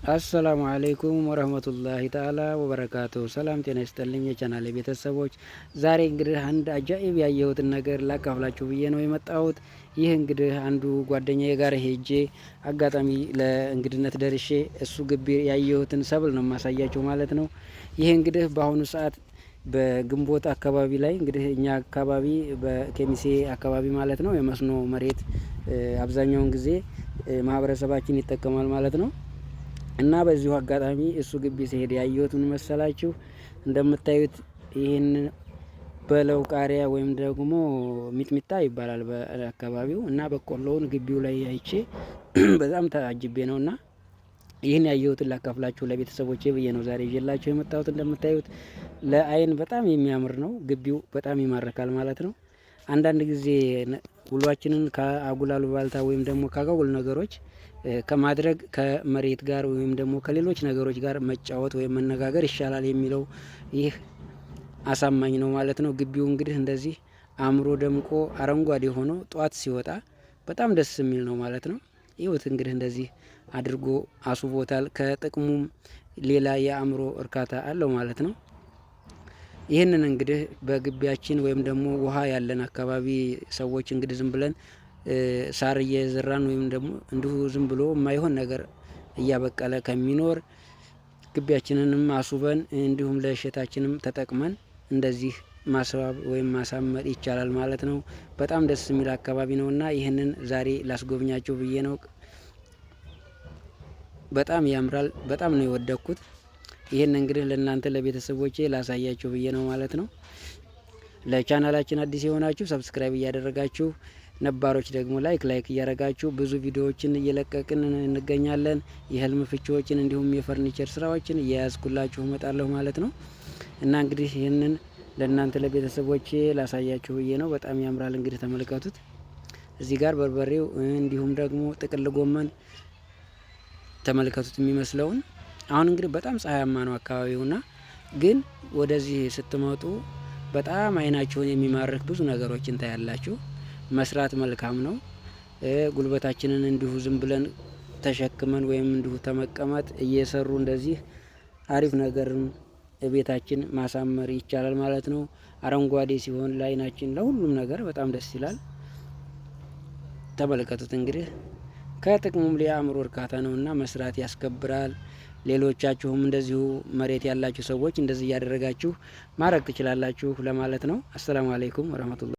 አሰላሙ አለይኩም ወረህመቱላሂ ተዓላ ወበረካቱ። ሰላም ጤና ይስጥልኝ የቻናሌ ቤተሰቦች፣ ዛሬ እንግዲህ አንድ አጃኢብ ያየሁትን ነገር ላካፍላችሁ ብዬ ነው የመጣሁት። ይህ እንግዲህ አንዱ ጓደኛዬ ጋር ሄጄ አጋጣሚ ለእንግድነት ደርሼ እሱ ግቢ ያየሁትን ሰብል ነው የማሳያችሁ ማለት ነው። ይህ እንግዲህ በአሁኑ ሰዓት በግንቦት አካባቢ ላይ እንግዲህ እኛ አካባቢ በኬሚሴ አካባቢ ማለት ነው የመስኖ መሬት አብዛኛውን ጊዜ ማህበረሰባችን ይጠቀማል ማለት ነው። እና በዚሁ አጋጣሚ እሱ ግቢ ሲሄድ ያየሁት ምን መሰላችሁ? እንደምታዩት ይህን በለው ቃሪያ ወይም ደግሞ ሚጥሚጣ ይባላል በአካባቢው እና በቆሎውን ግቢው ላይ አይቼ በጣም ታጅቤ ነውና ይህን ያየሁትን ላካፍላችሁ ለቤተሰቦቼ ብዬ ነው ዛሬ ይዤላችሁ የመጣሁት። እንደምታዩት ለአይን በጣም የሚያምር ነው፣ ግቢው በጣም ይማርካል ማለት ነው። አንዳንድ ጊዜ ውሏችንን ከአጉል አሉባልታ ወይም ደግሞ ካጓጉል ነገሮች ከማድረግ ከመሬት ጋር ወይም ደግሞ ከሌሎች ነገሮች ጋር መጫወት ወይም መነጋገር ይሻላል የሚለው ይህ አሳማኝ ነው ማለት ነው። ግቢው እንግዲህ እንደዚህ አምሮ ደምቆ አረንጓዴ ሆኖ ጧት ሲወጣ በጣም ደስ የሚል ነው ማለት ነው። ይሁት እንግዲህ እንደዚህ አድርጎ አስውቦታል። ከጥቅሙም ሌላ የአእምሮ እርካታ አለው ማለት ነው። ይህንን እንግዲህ በግቢያችን ወይም ደግሞ ውሃ ያለን አካባቢ ሰዎች እንግዲህ ዝም ብለን ሳር እየዘራን ወይም ደግሞ እንዲሁ ዝም ብሎ የማይሆን ነገር እያበቀለ ከሚኖር ግቢያችንንም አስውበን እንዲሁም ለእሸታችንም ተጠቅመን እንደዚህ ማስዋብ ወይም ማሳመር ይቻላል ማለት ነው። በጣም ደስ የሚል አካባቢ ነውና ይህንን ዛሬ ላስጎብኛችሁ ብዬ ነው። በጣም ያምራል። በጣም ነው የወደድኩት። ይህን እንግዲህ ለእናንተ ለቤተሰቦቼ ላሳያችሁ ብዬ ነው ማለት ነው። ለቻናላችን አዲስ የሆናችሁ ሰብስክራይብ እያደረጋችሁ፣ ነባሮች ደግሞ ላይክ እያደረጋችሁ ብዙ ቪዲዮዎችን እየለቀቅን እንገኛለን። የህልም ፍቺዎችን እንዲሁም የፈርኒቸር ስራዎችን እያያዝኩላችሁ እመጣለሁ ማለት ነው። እና እንግዲህ ይህንን ለእናንተ ለቤተሰቦቼ ላሳያችሁ ብዬ ነው። በጣም ያምራል። እንግዲህ ተመልከቱት። እዚህ ጋር በርበሬው እንዲሁም ደግሞ ጥቅል ጎመን ተመልከቱት የሚመስለውን። አሁን እንግዲህ በጣም ፀሐያማ ነው አካባቢውና ግን ወደዚህ ስትመጡ በጣም አይናችሁን የሚማርክ ብዙ ነገሮችን ታያላችሁ። መስራት መልካም ነው። ጉልበታችንን እንዲሁ ዝም ብለን ተሸክመን ወይም እንዲሁ ተመቀመጥ እየሰሩ እንደዚህ አሪፍ ነገርን ቤታችን ማሳመር ይቻላል ማለት ነው። አረንጓዴ ሲሆን ለአይናችን ለሁሉም ነገር በጣም ደስ ይላል። ተመልከቱት እንግዲህ ከጥቅሙም የአእምሮ እርካታ ነውና መስራት ያስከብራል። ሌሎቻችሁም እንደዚሁ መሬት ያላችሁ ሰዎች እንደዚህ እያደረጋችሁ ማድረግ ትችላላችሁ ለማለት ነው። አሰላሙ አለይኩም ወራህመቱላህ